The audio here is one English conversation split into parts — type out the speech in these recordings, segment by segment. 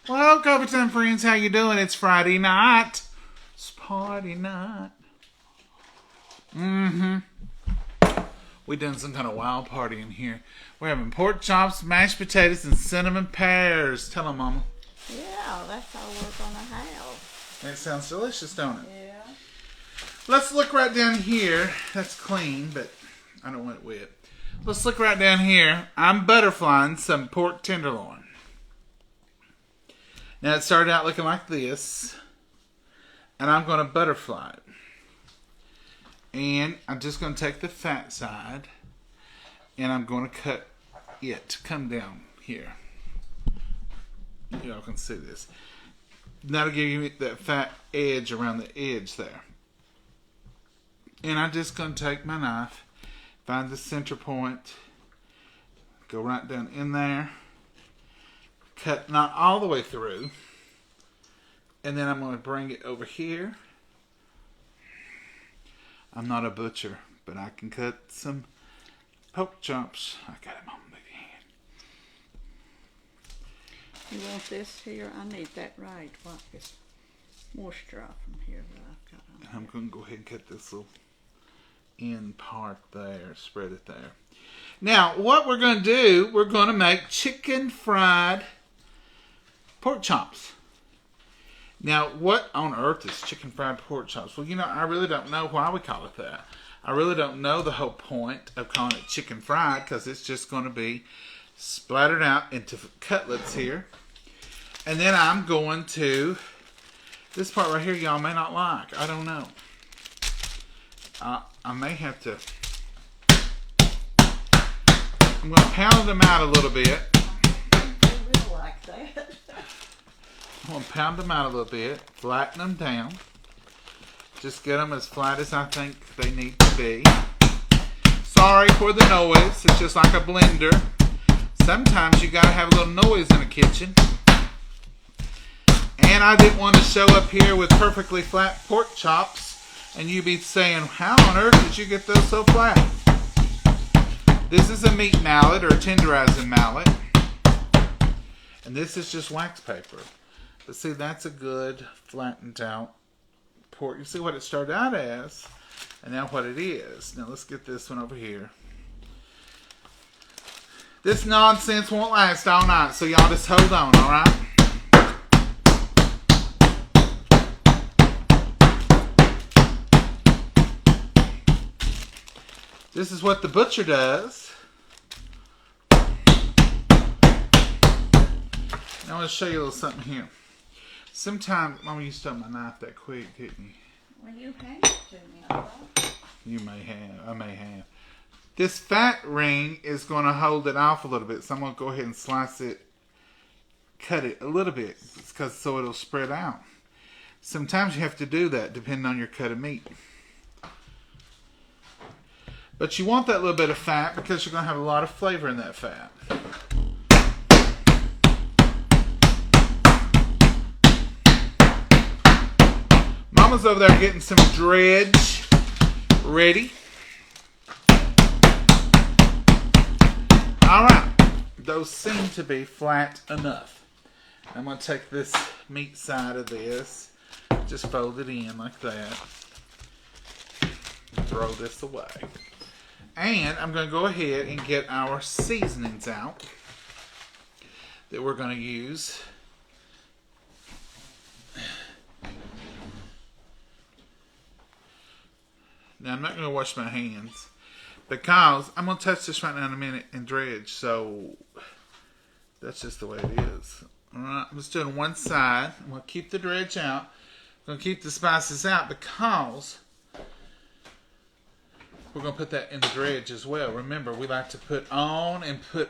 Well, Coffee Time friends, how you doing? It's Friday night. It's party night. We done some kind of wild party in here. We're having pork chops, mashed potatoes, and cinnamon pears. Tell them, Mama. Yeah, that's all we're gonna have. It sounds delicious, don't it? Yeah. Let's look right down here. That's clean, but I don't want it wet. Let's look right down here. I'm butterflying some pork tenderloin. Now it started out looking like this, and I'm going to butterfly it. And I'm just going to take the fat side, and I'm going to cut it to come down here. Y'all can see this. That'll give you that fat edge around the edge there. And I'm just going to take my knife, find the center point, go right down in there, cut not all the way through, and then I'm going to bring it over here. I'm not a butcher, but I can cut some pork chops. I got it on my big hand. You want this here? I need that right. What is moisture off from here that I've got on. I'm going to go ahead and cut this little end part there, spread it there. Now, what we're going to do, we're going to make chicken fried pork chops. Now, what on earth is chicken fried pork chops? Well, I really don't know why we call it that. I really don't know the whole point of calling it chicken fried, because it's just going to be splattered out into cutlets here. And then I'm going to, this part right here y'all may not like. I don't know. I may have to, I'm going to pound them out a little bit. I will like that. I'm going to pound them out a little bit, flatten them down. Just get them as flat as I think they need to be. Sorry for the noise. It's just like a blender. Sometimes you got to have a little noise in the kitchen. And I didn't want to show up here with perfectly flat pork chops and you be saying, how on earth did you get those so flat? This is a meat mallet or a tenderizing mallet. And this is just wax paper. But see, that's a good flattened out pork. You see what it started out as, and now what it is. Now let's get this one over here. This nonsense won't last all night, so y'all just hold on, alright? This is what the butcher does. Now I want to show you a little something here. Sometimes, Mama used to have my knife that quick, didn't you? Well, you handed it to me, I thought. You may have. I may have. This fat ring is going to hold it off a little bit, so I'm going to go ahead and slice it, cut it a little bit, so it'll spread out. Sometimes you have to do that, depending on your cut of meat. But you want that little bit of fat because you're going to have a lot of flavor in that fat. Mama's over there getting some dredge ready. Alright, those seem to be flat enough. I'm going to take this meat side of this, just fold it in like that. Throw this away. And I'm going to go ahead and get our seasonings out that we're going to use. Now, I'm not going to wash my hands because I'm going to touch this right now in a minute and dredge. So, that's just the way it is. Alright, I'm just doing one side. I'm going to keep the dredge out. I'm going to keep the spices out because we're going to put that in the dredge as well. Remember, we like to put on and put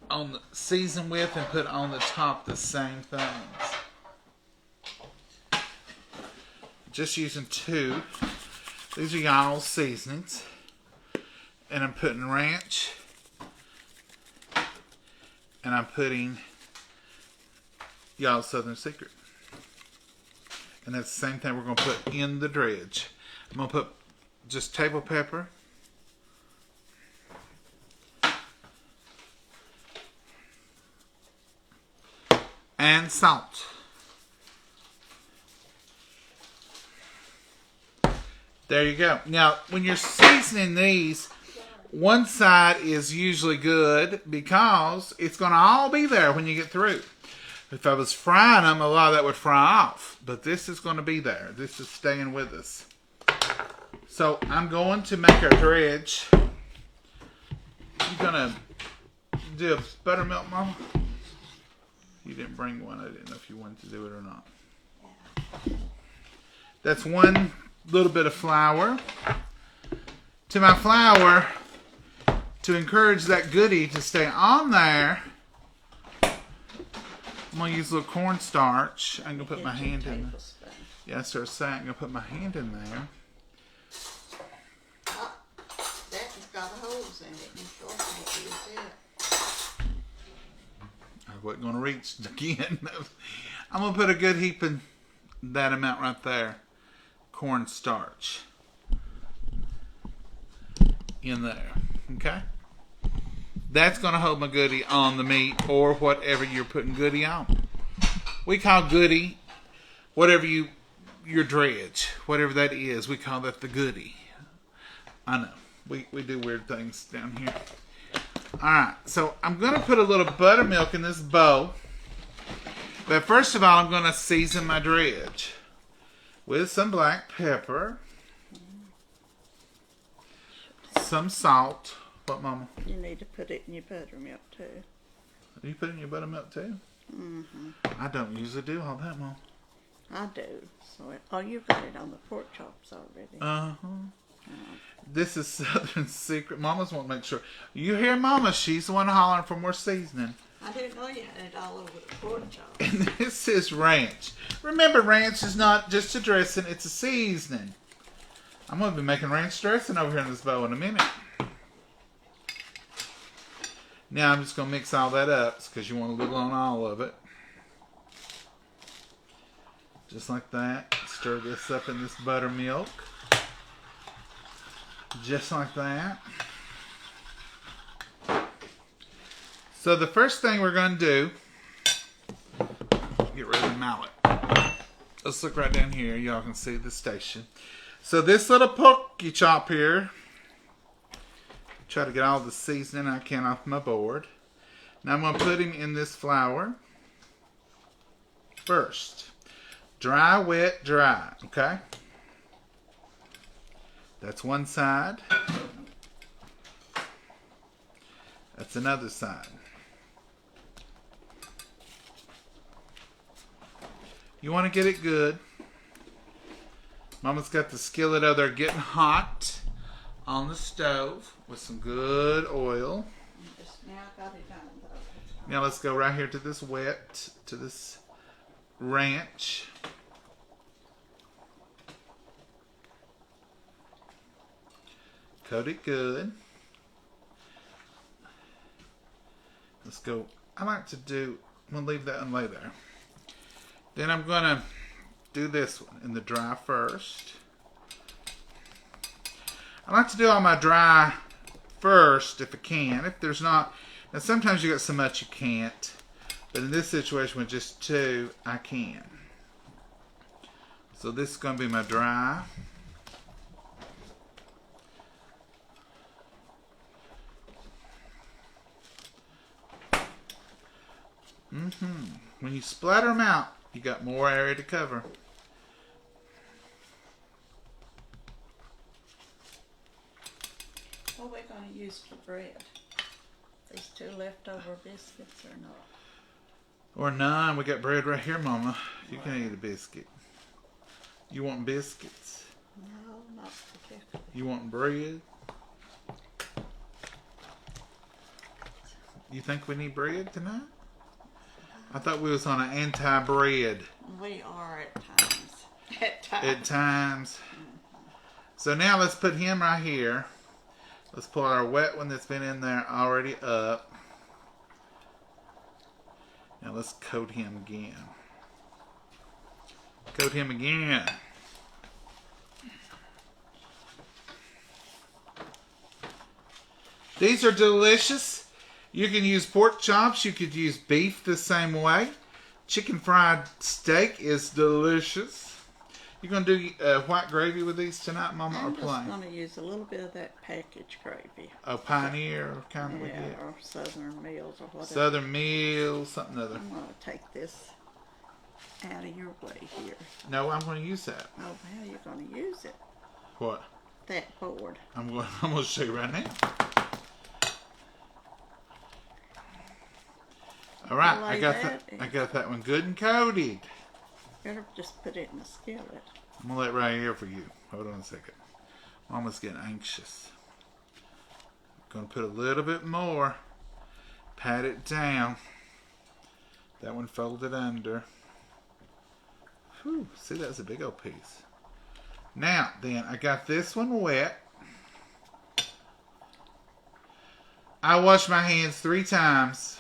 on the season with and put on the top the same things. Just using two. These are y'all's seasonings. And I'm putting ranch. And I'm putting y'all's Southern Secret. And that's the same thing we're going to put in the dredge. I'm going to put just table pepper. and salt. There you go. Now, when you're seasoning these, one side is usually good because it's going to all be there when you get through. If I was frying them, a lot of that would fry off. But this is going to be there. This is staying with us. So I'm going to make our dredge. You going to do a buttermilk, Mama? You didn't bring one. I didn't know if you wanted to do it or not. That's one little bit of flour. To my flour, to encourage that goodie to stay on there, I'm going to use a little cornstarch. I'm going to put my hand in there. Yeah, I started saying I'm going to put my hand in there. Oh, that has got holes in it. And sure is it. I wasn't going to reach again. I'm going to put a good heap in that amount right there. Cornstarch. In there. Okay? That's going to hold my goodie on the meat or whatever you're putting goodie on. We call goodie whatever your dredge, whatever that is, we call that the goodie. I know. We do weird things down here. Alright, so I'm going to put a little buttermilk in this bowl. But first of all, I'm going to season my dredge with some black pepper, some salt. What, Mama? You need to put it in your buttermilk too. You put it in your buttermilk too? Mm-hmm. I don't usually do all that, Mom. I do. So you've got it on the pork chops already. This is Southern Secret. Mama's want to make sure. You hear Mama? She's the one hollering for more seasoning. I didn't know you had it all over the pork chops. And this is ranch. Remember, ranch is not just a dressing, it's a seasoning. I'm going to be making ranch dressing over here in this bowl in a minute. Now I'm just going to mix all that up because you want a little on all of it. Just like that. Stir this up in this buttermilk. Just like that. So the first thing we're going to do, get rid of the mallet. Let's look right down here. Y'all can see the station. So this little porky chop here, try to get all the seasoning I can off my board. Now I'm going to put him in this flour first. Dry, wet, dry. Okay? That's one side. That's another side. You want to get it good. Mama's got the skillet over there getting hot on the stove with some good oil. Now let's go right here to this wet, to this ranch. Coat it good. Let's go. I'm going to leave that and lay there. Then I'm going to do this one in the dry first. I like to do all my dry first if I can. If there's not, now sometimes you got so much you can't. But in this situation with just two, I can. So this is going to be my dry. When you splatter them out, you got more area to cover. What are we going to use for bread? These two leftover biscuits or not? Or none. We got bread right here, Mama. You can eat a biscuit. You want biscuits? No, not particularly. You want bread? You think we need bread tonight? I thought we was on an anti-bread. We are at times. At times. So now let's put him right here. Let's pull our wet one that's been in there already up. Now let's coat him again. Coat him again. These are delicious. You can use pork chops. You could use beef the same way. Chicken fried steak is delicious. You gonna do white gravy with these tonight, Mama, I'm or plain? just going to use a little bit of that package gravy. Oh, Pioneer kind of. Yeah, or Southern Meals or whatever. Southern Meal, something other. I'm going to take this out of your way here. No, I'm going to use that. Oh, how are you going to use it? What? That board. I'm going to show you right now. All right, I got that one good and coated. Better just put it in the skillet. I'm gonna let it right here for you. Hold on a second. Mama's getting anxious. Gonna put a little bit more. Pat it down. That one folded under. Whew, see, that's a big old piece. Now, then, I got this one wet. I washed my hands 3 times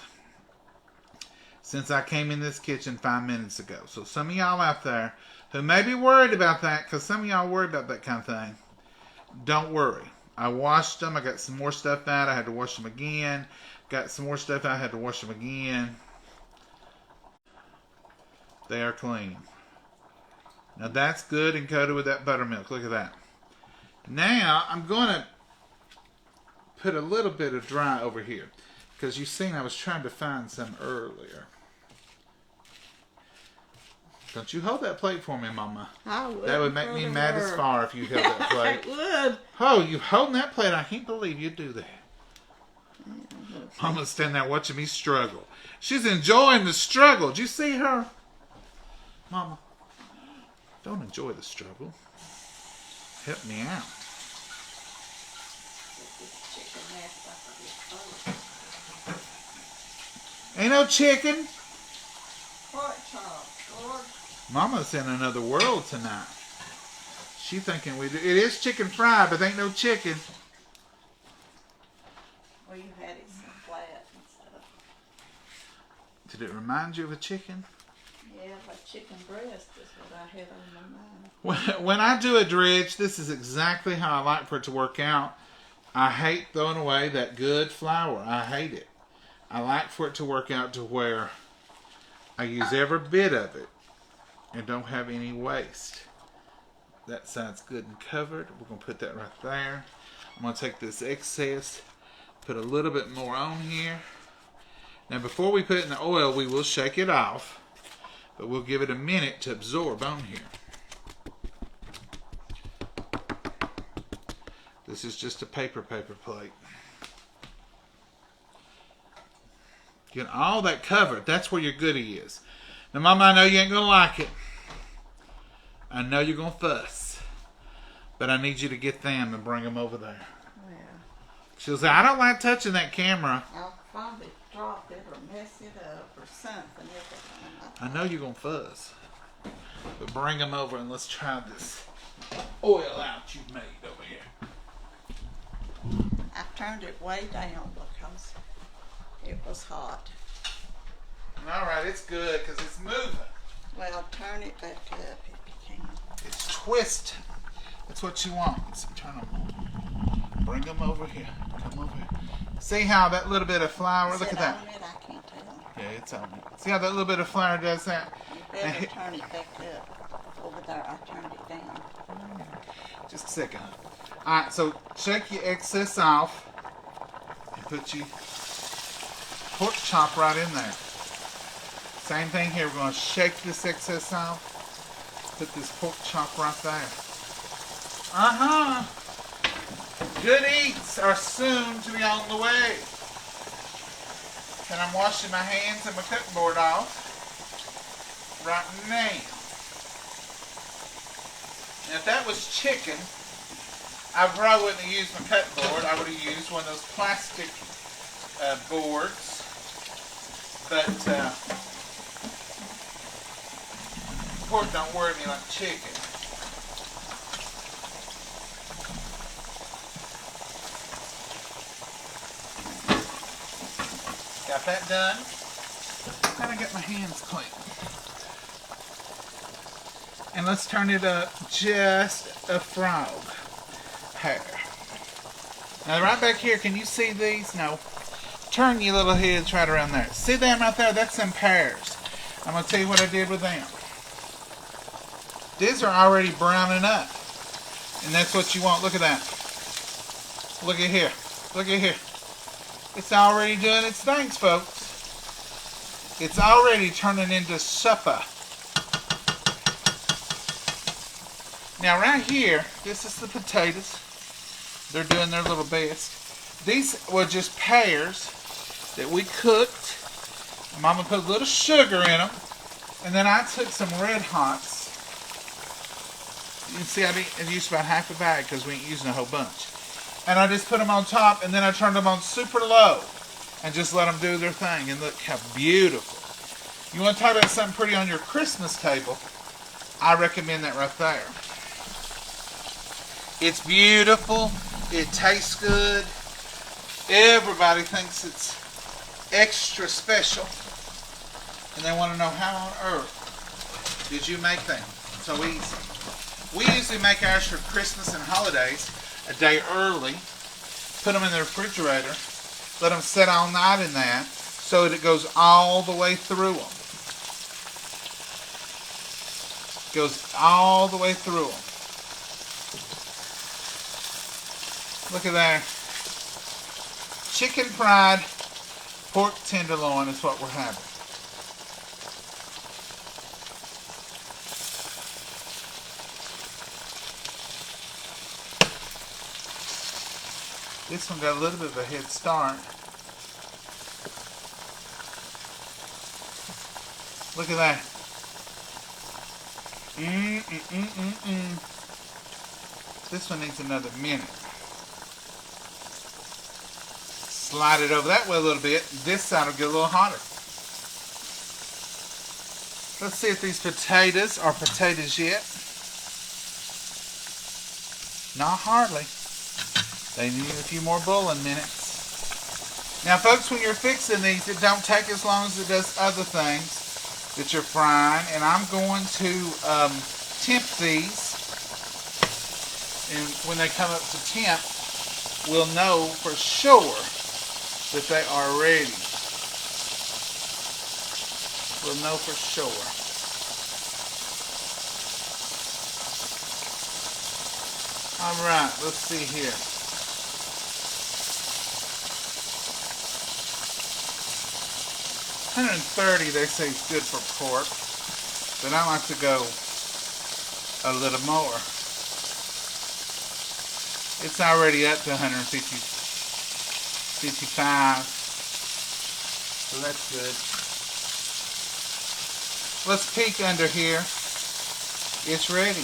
since I came in this kitchen 5 minutes ago. So some of y'all out there who may be worried about that, because some of y'all worry about that kind of thing, don't worry. I washed them. I got some more stuff out. I had to wash them again. Got some more stuff out. I had to wash them again. They are clean. Now that's good and coated with that buttermilk. Look at that. Now I'm going to put a little bit of dry over here, because you've seen I was trying to find some earlier. Don't you hold that plate for me, Mama. I would. That would make me mad as far if you held that plate. It would. Oh, you holding that plate? I can't believe you do that. Mama's standing there watching me struggle. She's enjoying the struggle. Did you see her? Mama, don't enjoy the struggle. Help me out. Ain't no chicken. Pork chop, Lord. Mama's in another world tonight. She thinking it is chicken fried, but ain't no chicken. Well, you had it some flat and stuff. Did it remind you of a chicken? Yeah, but chicken breast is what I had on my mind. When I do a dredge, this is exactly how I like for it to work out. I hate throwing away that good flour. I hate it. I like for it to work out to where I use every bit of it and don't have any waste. That side's good and covered. We're going to put that right there. I'm going to take this excess, put a little bit more on here. Now before we put it in the oil, we will shake it off, but we'll give it a minute to absorb on here. This is just a paper plate. Get all that covered. That's where your goodie is. Now, Mama, I know you ain't going to like it. I know you're going to fuss. But I need you to get them and bring them over there. Yeah. She'll say, I don't like touching that camera. I'll probably drop it or mess it up or something. I know you're going to fuss. But bring them over and let's try this oil out you've made over here. I turned it way down because it was hot. All right, it's good because it's moving. Well, turn it back up if you can. It's twisting. That's what you want. So turn them on. Bring them over here. Come over here. See how that little bit of flour, look at that. On it, I can't tell. Yeah, it's on it. See how that little bit of flour does that? You better turn it back up. Over there, I turned it down. Just a second. All right, so shake your excess off and put your pork chop right in there. Same thing here. We're going to shake this excess off. Put this pork chop right there. Good eats are soon to be on the way. And I'm washing my hands and my cutting board off right now. Now, if that was chicken, I probably wouldn't have used my cutting board. I would have used one of those plastic boards. But pork don't worry me like chicken. Got that done. Now I get my hands clean. And let's turn it up just a frog hair. Now right back here, can you see these? No. Turn your little heads right around there. See them right there? That's some pears. I'm going to tell you what I did with them. These are already browning up. And that's what you want. Look at that. Look at here. Look at here. It's already doing its things, folks. It's already turning into supper. Now right here, this is the potatoes. They're doing their little best. These were just pears that we cooked. Mama put a little sugar in them. And then I took some Red Hots. You can see I used about half a bag because we ain't using a whole bunch. And I just put them on top, and then I turned them on super low and just let them do their thing. And look how beautiful. You want to talk about something pretty on your Christmas table? I recommend that right there. It's beautiful. It tastes good. Everybody thinks it's extra special. And they want to know how on earth did you make them so easy. We usually make ours for Christmas and holidays a day early. Put them in the refrigerator. Let them sit all night in that so that it goes all the way through them. Goes all the way through them. Look at that. Chicken fried pork tenderloin is what we're having. This one got a little bit of a head start. Look at that. This one needs another minute. Slide it over that way a little bit. This side will get a little hotter. Let's see if these potatoes are potatoes yet. Not hardly. They need a few more boiling minutes. Now, folks, when you're fixing these, it don't take as long as it does other things that you're frying. And I'm going to temp these. And when they come up to temp, we'll know for sure that they are ready. We'll know for sure. Alright, let's see here. $130 they say is good for pork, but I like to go a little more. It's already up to 55, so that's good. Let's peek under here. It's ready.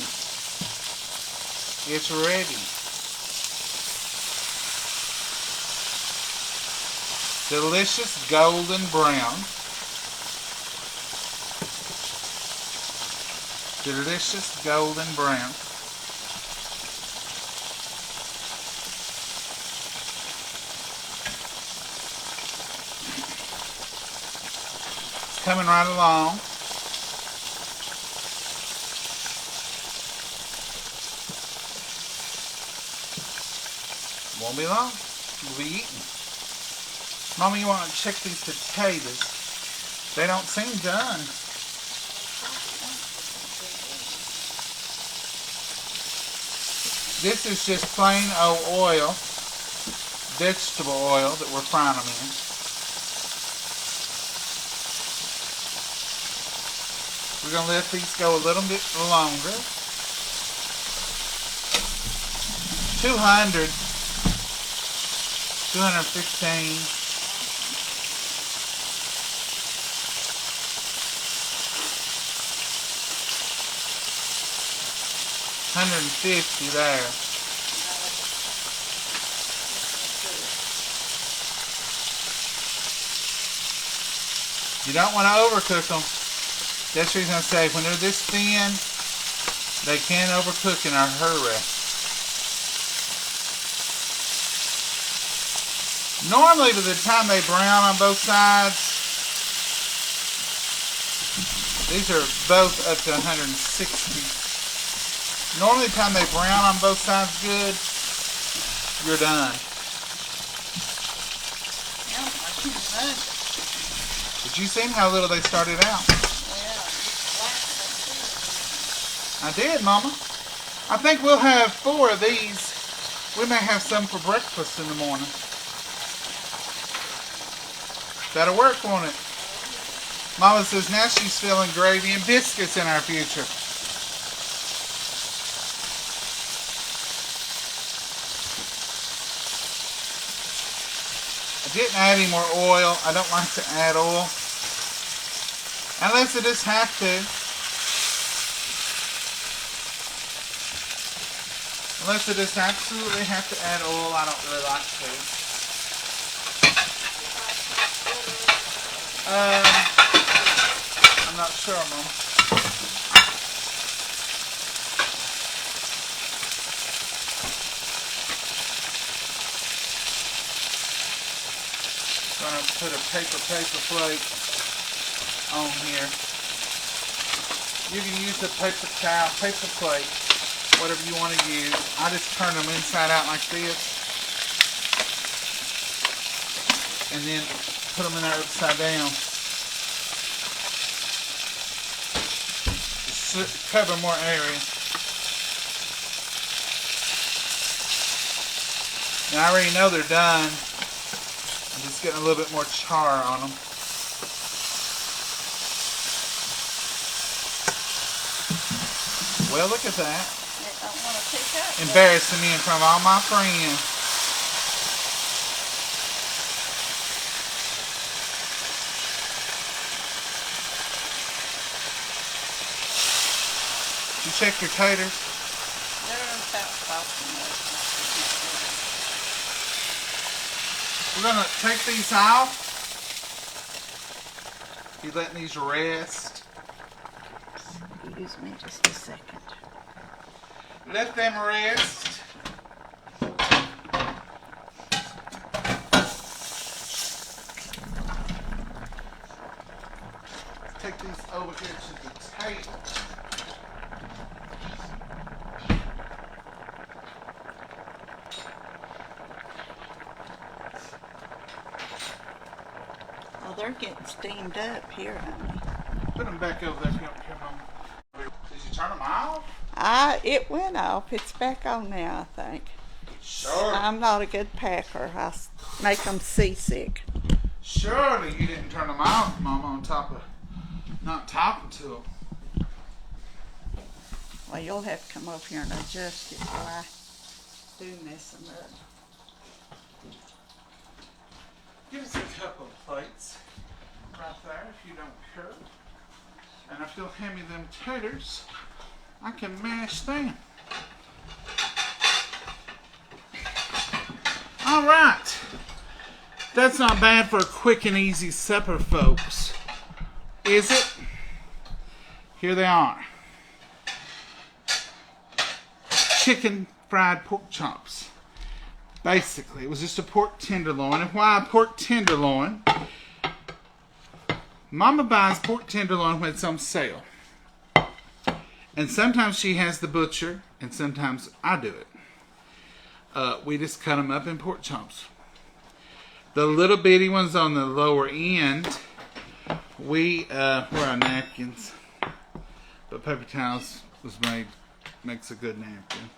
It's ready. Delicious golden brown. Delicious golden brown. It's coming right along. Won't be long. We'll be eating. Mommy, you want to check these potatoes? They don't seem done. This is just plain old oil, vegetable oil that we're frying them in. We're going to let these go a little bit longer. 200, 215. $150 there. You don't want to overcook them. That's the reason I say when they're this thin, they can overcook in a hurry. Normally, by the time they brown on both sides, these are both up to 160. Normally, the time they brown on both sides good, you're done. Yeah, I keep saying. But you seen how little they started out. I did, Mama. I think we'll have 4 of these. We may have some for breakfast in the morning. That'll work, won't it? Mama says now she's feeling gravy and biscuits in our future. I didn't add any more oil. I don't like to add oil unless I just have to. Unless I just absolutely have to add oil, I don't really like to. I'm not sure, Mom. Gonna put a paper plate on here. You can use a paper towel, paper plate, whatever you want to use. I just turn them inside out like this, and then put them in there upside down. Just cover more area. Now I already know they're done. I'm just getting a little bit more char on them. Well, look at that. I don't want to pick up. Embarrassing me in front of all my friends. You check your taters? They're about soft enough. We're going to take these off. You letting these rest. Excuse me just a second. Let them rest. Take these over here to the table. Oh, they're getting steamed up here, honey. Put them back over there if you don't care, Mom. Did you turn them off? It went off. It's back on now, I think. Sure. I'm not a good packer. Make them seasick. Surely you didn't turn them off, Mom, on top of not talking to them. Well, you'll have to come over here and adjust it while I do mess them up. Give us a couple of plates right there if you don't care. And if you'll hand me them taters, I can mash them. All right. That's not bad for a quick and easy supper, folks. Is it? Here they are. Chicken fried pork chops. Basically, it was just a pork tenderloin. And why a pork tenderloin? Mama buys pork tenderloin when it's on sale. And sometimes she has the butcher, and sometimes I do it. We just cut them up in pork chops. The little bitty ones on the lower end, where are napkins? But paper towels makes a good napkin.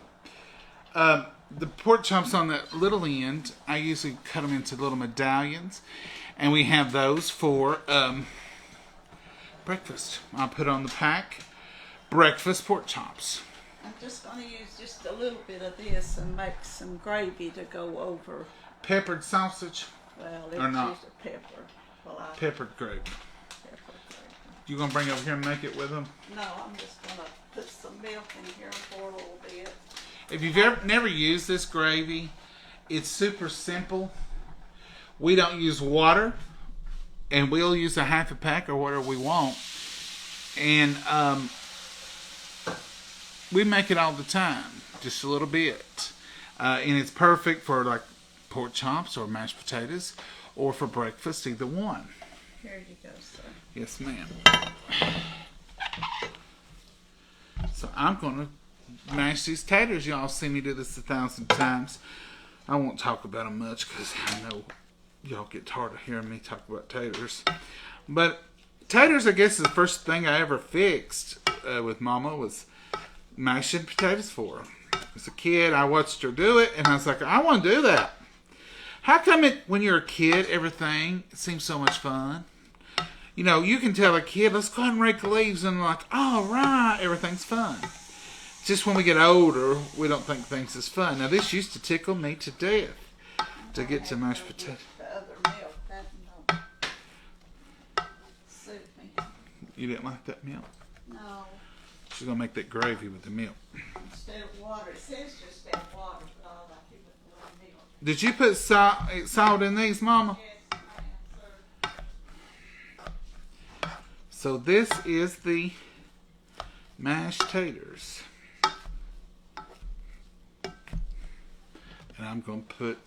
The pork chops on the little end, I usually cut them into little medallions, and we have those for breakfast. I'll put on the pack breakfast pork chops. I'm just going to use just a little bit of this and make some gravy to go over. Peppered sausage? Well, or not? Just a pepper. Peppered gravy. Pepper gravy. You gonna bring it over here and make it with them? No, I'm just going to put some milk in here for a little bit. If you've never used this gravy, it's super simple. We don't use water, and we'll use a half a pack or whatever we want. And we make it all the time, just a little bit. And it's perfect for like pork chops or mashed potatoes, or for breakfast, either one. Here you go, sir. Yes, ma'am. So I'm going to mash these taters. Y'all see me do this 1,000 times. I won't talk about them much because I know y'all get tired of hearing me talk about taters. But taters, I guess, is the first thing I ever fixed with Mama was mashing potatoes for her. As a kid, I watched her do it, and I was like, I want to do that. How come when you're a kid, everything seems so much fun? You know, you can tell a kid, let's go ahead and rake the leaves, and they're like, all right, everything's fun. Just when we get older, we don't think things is fun. Now, this used to tickle me to death to get to mashed potatoes. The other milk, that don't suit me. You didn't like that milk? No. She's going to make that gravy with the milk. Instead of water. It says just add water, but I like it with a little milk. Did you put salt in these, Mama? Yes, I am, sir. So this is the mashed taters. And I'm going to put,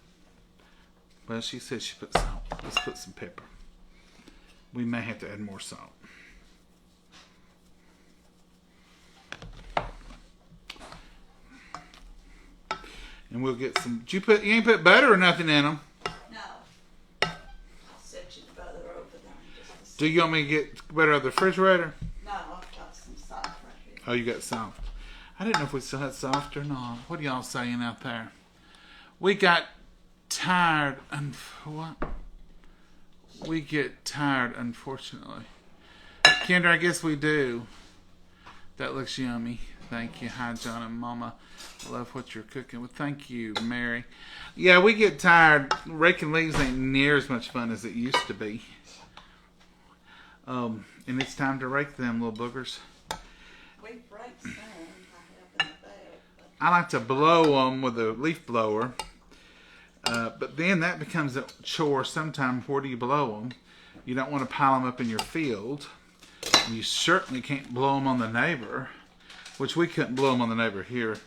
well, she said she put salt. Let's put some pepper. We may have to add more salt. And we'll get some, you ain't put butter or nothing in them? No. I'll set you the butter over there in just a second. Do you want me to get butter out of the refrigerator? No, I've got some salt right here. Oh, you got salt. I didn't know if we still had salt or not. What are y'all saying out there? We got tired, what? We get tired, unfortunately. Kendra, I guess we do. That looks yummy. Thank you. Hi, John and Momma. Love what you're cooking. Well, thank you, Mary. Yeah, we get tired. Raking leaves ain't near as much fun as it used to be. And it's time to rake them, little boogers. We break some. I have in the bag. I like to blow them with a leaf blower. But then that becomes a chore sometime. Where do you blow them? You don't want to pile them up in your field. You certainly can't blow them on the neighbor, which we couldn't blow them on the neighbor here.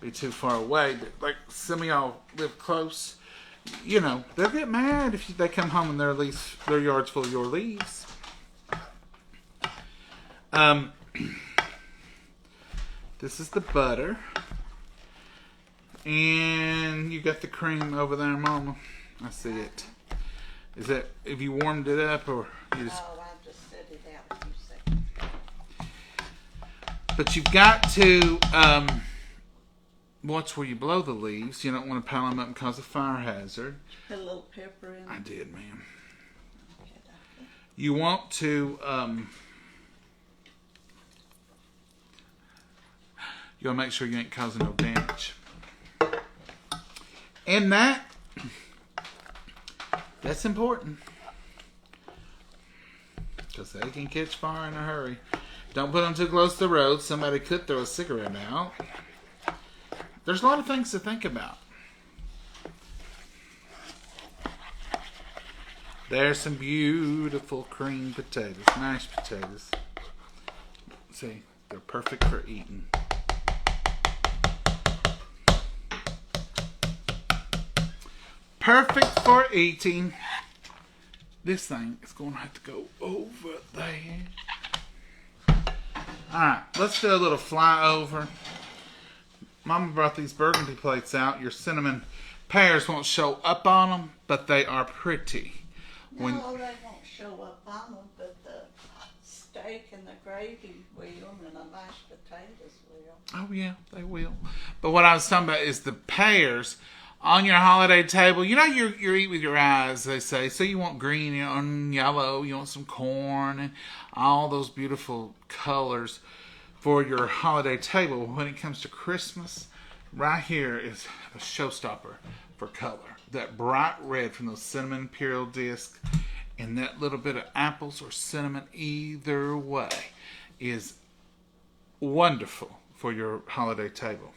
Be too far away. But like some of y'all live close, you know, they'll get mad if they come home and their yard's full of your leaves. This is the butter. And you got the cream over there, Mama. I see it. Is that, have you warmed it up or you just... No, I just set it out a few seconds. But you've got to watch where you blow the leaves. You don't want to pile them up and cause a fire hazard. Put a little pepper in. I did, ma'am. Okay, You want to... you want to make sure you ain't causing no damage. And that's important. Because they can catch fire in a hurry. Don't put them too close to the road. Somebody could throw a cigarette out. There's a lot of things to think about. There's some beautiful cream potatoes. Mashed potatoes. See, they're perfect for eating. Perfect for eating. This thing is going to have to go over there. Alright, let's do a little flyover. Mama brought these burgundy plates out. Your cinnamon pears won't show up on them, but they are pretty. No, they won't show up on them, but the steak and the gravy will, and the mashed potatoes will. Oh yeah, they will. But what I was talking about is the pears on your holiday table. You know, you eat with your eyes, they say. So you want green and yellow. You want some corn and all those beautiful colors for your holiday table. When it comes to Christmas, right here is a showstopper for color. That bright red from those cinnamon imperial discs and that little bit of apples or cinnamon, either way, is wonderful for your holiday table.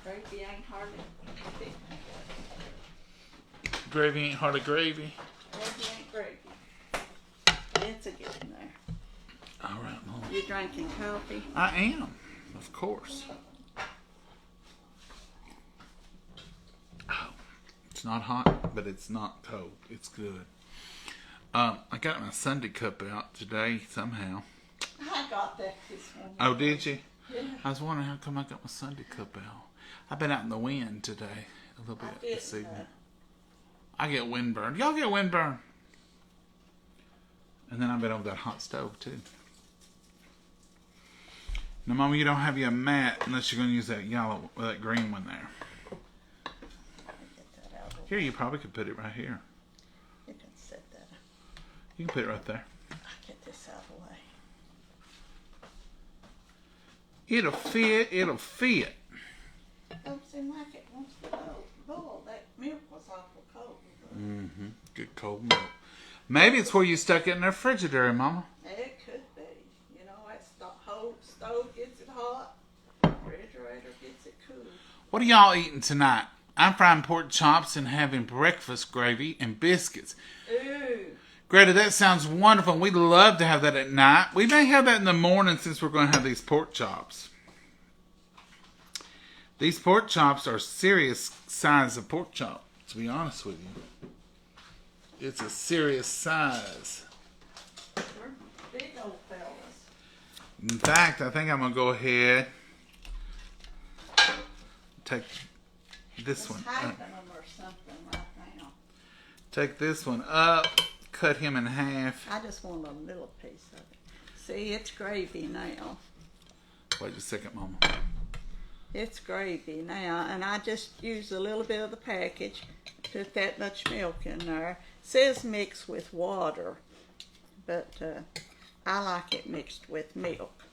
Gravy ain't hardly gravy. Gravy ain't hardly gravy. Gravy ain't gravy. It's a getting there. All right, Mom. You drinking coffee? I am, of course. Oh, it's not hot, but it's not cold. It's good. I got my Sunday cup out today somehow. I got that this morning. Oh, did you? Yeah. I was wondering how come I got my Sunday cup out. I've been out in the wind today a little bit this evening. I get windburn. Y'all get windburn? And then I've been over that hot stove too. Now, Mama, you don't have your mat unless you're going to use that yellow, that green one there. Get that out of the Here, way. you probably could put it right here. You can set that up. You can put it right there. Get this out of the way. It'll fit. It'll fit. Don't seem like it wants to boil. That milk was awful cold. Mm-hmm. Good cold milk. Maybe it's where you stuck it in the refrigerator, Mama. It could be. You know, that stove gets it hot. Refrigerator gets it cool. What are y'all eating tonight? I'm frying pork chops and having breakfast gravy and biscuits. Ooh. Greta, that sounds wonderful. We'd love to have that at night. We may have that in the morning since we're going to have these pork chops. These pork chops are serious size of pork chop, to be honest with you. It's a serious size. We're big old fellas. In fact, I think I'm going to go ahead take this It's one. hyping them or something right now. Take this one up. Cut him in half. I just want a little piece of it. See, it's gravy now. Wait a second, Mama. It's gravy now, and I just use a little bit of the package. Put that much milk in there. It says mix with water, but I like it mixed with milk.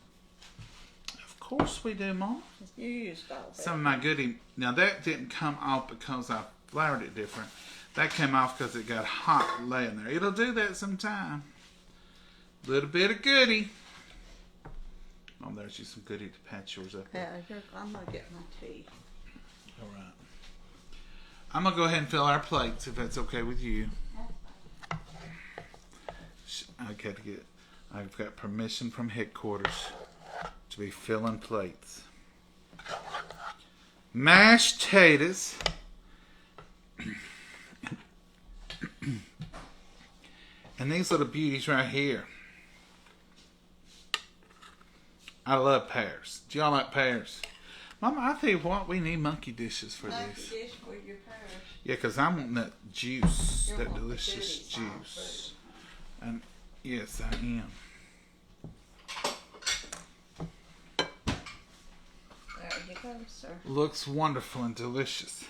Of course we do, Mama. You used all that. Some of my goodie. Now that didn't come off because I floured it different. That came off because it got hot laying there. It'll do that sometime. Little bit of goodie. Oh, there's you some goodie to patch yours up. Yeah, I'm gonna get my tea. All right. I'm gonna go ahead and fill our plates if that's okay with you. I've got permission from headquarters to be filling plates. Mashed potatoes. And these little beauties right here. I love pears. Do y'all like pears? Mama, I tell you what, we need monkey dishes for Monkey this. dish for your pears. Yeah, because I want that juice, You that want the delicious goodies on juice. And yes, I am. There you go, sir. Looks wonderful and delicious.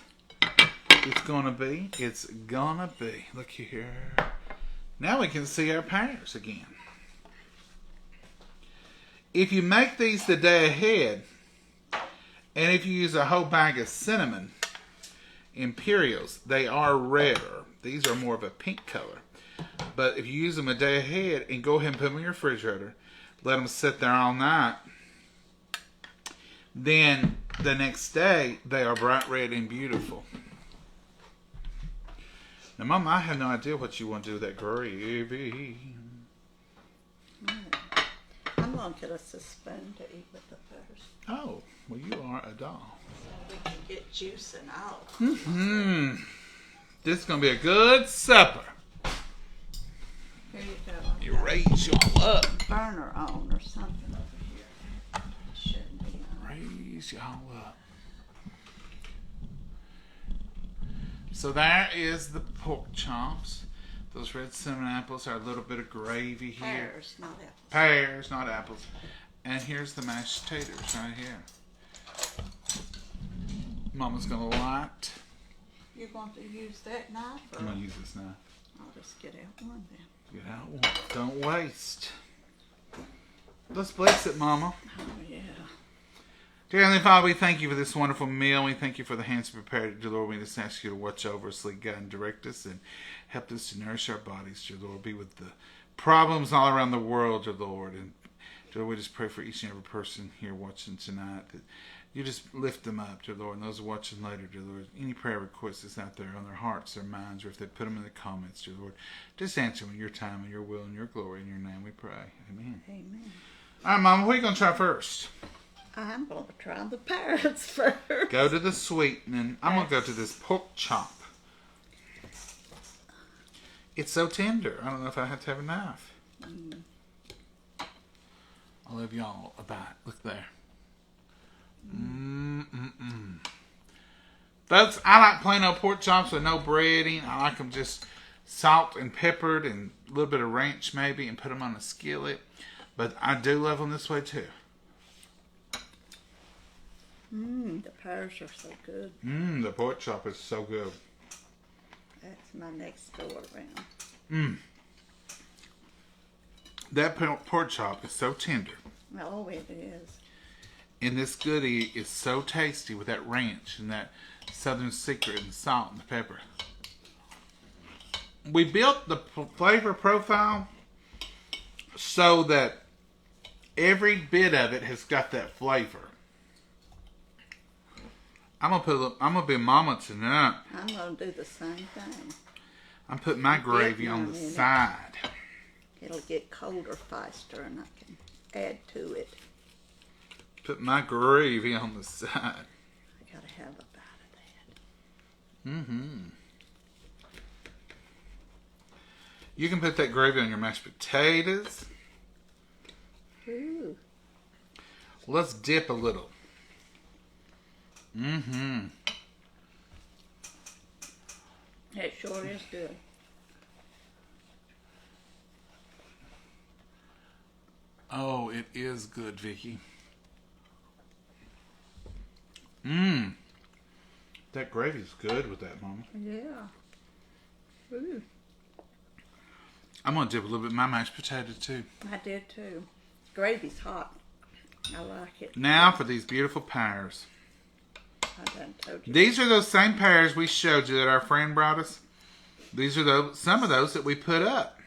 It's gonna be. Look here. Now we can see our pears again. If you make these the day ahead, and if you use a whole bag of cinnamon Imperials, they are redder. These are more of a pink color. But if you use them a day ahead and go ahead and put them in your refrigerator, let them sit there all night, then the next day they are bright red and beautiful. Now, Mama, I have no idea what you want to do with that gravy. I'm going to get us a spoon to eat with the pears. Oh, well, you are a doll. So we can get juicing out. Mm-hmm. This is going to be a good supper. Here you go. You raise y'all up. Burner on or something over here. It shouldn't be on. Raise y'all up. So there is the pork chops. Those red cinnamon apples are a little bit of gravy here. Pears, not apples. Pears, not apples. And here's the mashed potatoes right here. Mama's going to light. You want to use that knife? Or I'm going to use this knife. I'll just get out one then. Get out one. Don't waste. Let's bless it, Mama. Oh, yeah. Dear Heavenly Father, we thank you for this wonderful meal. We thank you for the hands prepared. Dear Lord, we just ask you to watch over us, lead, guide, and direct us, and help us to nourish our bodies, dear Lord. Be with the problems all around the world, dear Lord. And dear Lord, we just pray for each and every person here watching tonight that you just lift them up, dear Lord. And those watching later, dear Lord, any prayer requests that's out there on their hearts, their minds, or if they put them in the comments, dear Lord, just answer them in your time and your will and your glory. In your name we pray. Amen. Amen. All right, Mama, what are you going to try first? I'm going to try the pears first. Go to the sweetening. I'm going to go to this pork chop. It's so tender. I don't know if I have to have a knife. I'll leave y'all a bite. Look there. Folks, I like plain old pork chops with no breading. I like them just salt and peppered and a little bit of ranch maybe and put them on a skillet. But I do love them this way too. The pears are so good. The pork chop is so good. That's my next go around. That pork chop is so tender. Oh, it is. And this goodie is so tasty with that ranch and that Southern Secret and the salt and the pepper. We built the flavor profile so that every bit of it has got that flavor. I'm gonna be a mama tonight. I'm gonna do the same thing. I'm putting my gravy on the side. It'll get colder faster, and I can add to it. Put my gravy on the side. I gotta have a bite of that. You can put that gravy on your mashed potatoes. Ooh. Let's dip a little. It sure is good. Oh, it is good, Vicky. That gravy's good with that, Mama. Yeah. Ooh. I'm going to dip a little bit in my mashed potato, too. I did, too. Gravy's hot. I like it. Now for these beautiful pears. I done told you. These are those same pears we showed you that our friend brought us. These are some of those that we put up.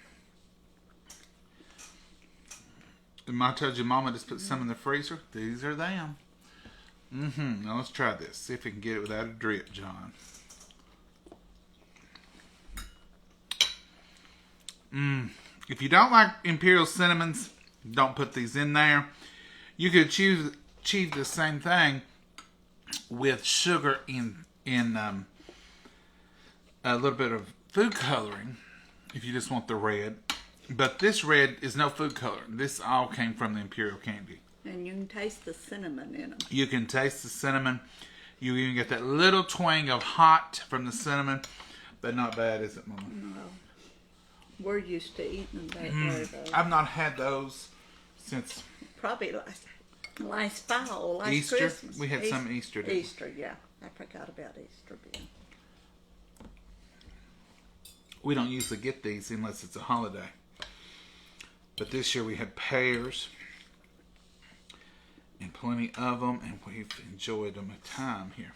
And I told you Mama just put some in the freezer. These are them. Now let's try this. See if we can get it without a drip, John. If you don't like Imperial Cinnamons, don't put these in there. You could achieve the same thing with sugar in a little bit of food coloring if you just want the red. But this red is no food color. This all came from the Imperial candy. And you can taste the cinnamon in them. You can taste the cinnamon. You even get that little twang of hot from the cinnamon. But not bad, is it, Mama? No. We're used to eating them that way, though. I've not had those since Probably last fall, last Easter. Christmas. We had some Easter. Easter, yeah. I forgot about Easter being. We don't usually get these unless it's a holiday. But this year we had pears. And plenty of them. And we've enjoyed them a time here.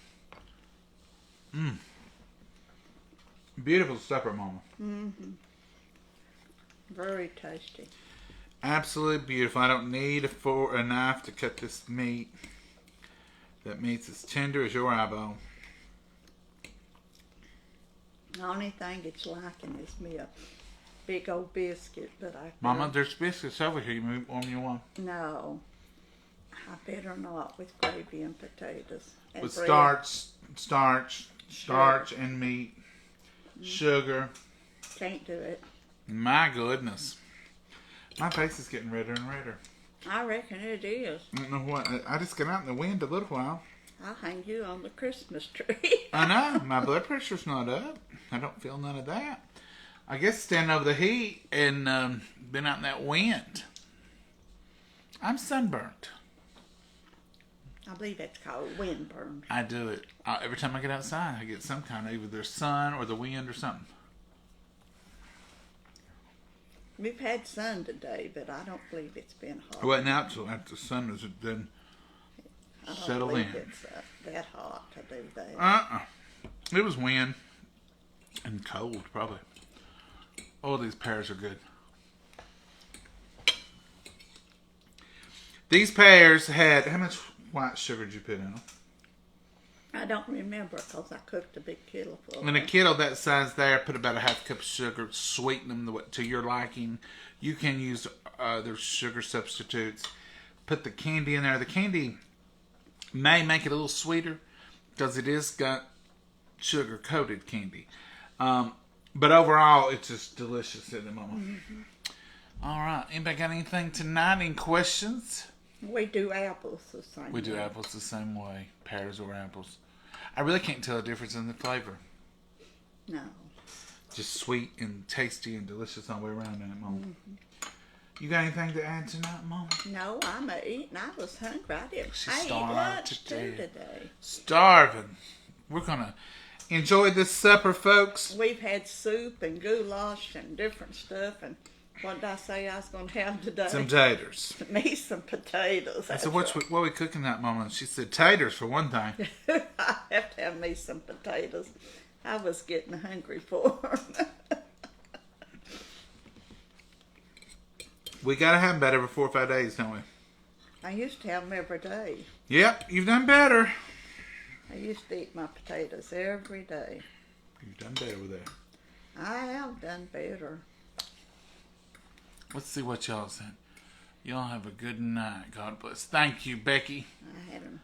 Beautiful supper, Mama. Very tasty. Absolutely beautiful. I don't need a knife to cut this meat. That meat's as tender as your eyeball. The only thing it's lacking is me a big old biscuit, but I... Mama, there's biscuits over here. You want me one? No. I better not with gravy and potatoes. And With bread. starch and meat. Sugar. Can't do it. My goodness. My face is getting redder and redder. I reckon it is. I don't know what. I just got out in the wind a little while. I'll hang you on the Christmas tree. I know. My blood pressure's not up. I don't feel none of that. I guess standing over the heat and been out in that wind. I'm sunburnt. I believe it's called windburn. I do it. Every time I get outside, I get some kind of either sun or the wind or something. We've had sun today, but I don't believe it's been hot. Well, now it's after the sun has then I don't settled believe in. it's that hot to do that. It was wind and cold, probably. Oh, these pears are good. These pears had, how much white sugar did you put in them? I don't remember because I cooked a big kettle full. In a kettle that size there, put about a half cup of sugar, sweeten them to your liking. You can use their sugar substitutes. Put the candy in there. The candy may make it a little sweeter because it is got sugar-coated candy. But overall, it's just delicious, isn't it, Mama? All right. Anybody got anything tonight? Any questions? We do apples the same We do way. apples the same way. Pears or apples. I really can't tell a difference in the flavor. No. Just sweet and tasty and delicious all the way around in it, Mama. You got anything to add tonight, Mama? No, I'm eating. I was hungry. I didn't. She's I ate starving lunch today. too today. Starving. We're gonna enjoy this supper, folks. We've had soup and goulash and different stuff. And what did I say I was going to have today? Some taters. Me some potatoes. I said, what are we cooking that, Mama? She said, taters for one thing. I have to have me some potatoes. I was getting hungry for 'em. We gotta have them about every 4 or 5 days, don't we? I used to have them every day. Yep, you've done better. I used to eat my potatoes every day. You've done better with that. I have done better. Let's see what y'all said. Y'all have a good night. God bless. Thank you, Becky. I had them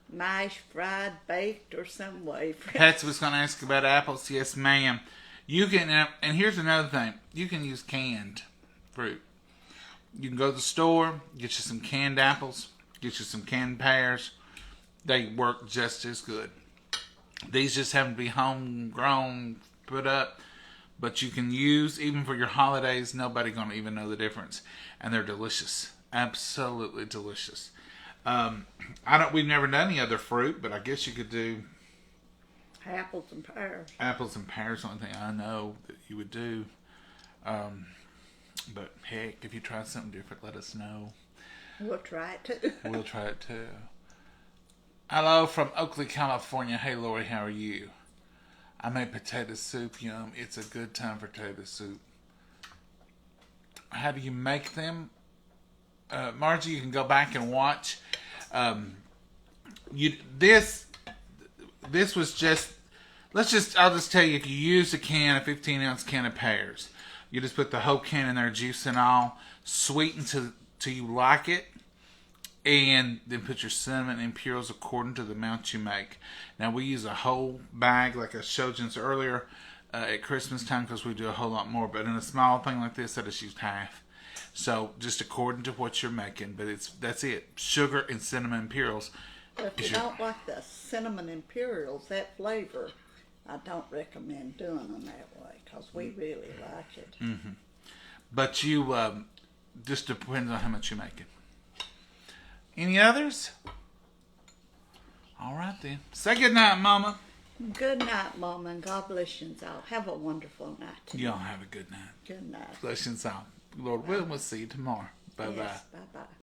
mashed, fried, baked, or some way. Patsy was going to ask about apples. Yes, ma'am. You can, and here's another thing. You can use canned fruit. You can go to the store, get you some canned apples, get you some canned pears. They work just as good. These just happen to be homegrown, put up, but you can use, even for your holidays, nobody going to even know the difference. And they're delicious. Absolutely delicious. We've never done any other fruit, but I guess you could do apples and pears. Apples and pears, the only thing I know that you would do. But heck, if you try something different, let us know. We'll try it too. We'll try it too. Hello from Oakley, California. Hey, Lori, how are you? I made potato soup. Yum. It's a good time for potato soup. How do you make them? Margie, you can go back and watch. This was just, I'll just tell you, if you use a 15-ounce can of pears, you just put the whole can in there, juice and all, sweeten till you like it, and then put your cinnamon and Pears according to the amount you make. Now, we use a whole bag, like I showed you earlier, at Christmas time, because we do a whole lot more. But in a small thing like this, I just used half. So, just according to what you're making. But that's it. Sugar and cinnamon Imperials. But if you don't like the cinnamon Imperials, that flavor, I don't recommend doing them that way, because we really like it. Mm-hmm. But you, just depends on how much you're making. Any others? All right then. Say good night, Mama. Good night, Mama, and God bless you all. Have a wonderful night. Y'all have a good night. Good night. Bless you all. Lord willing, we'll see you tomorrow. Bye-bye. Yes, bye-bye.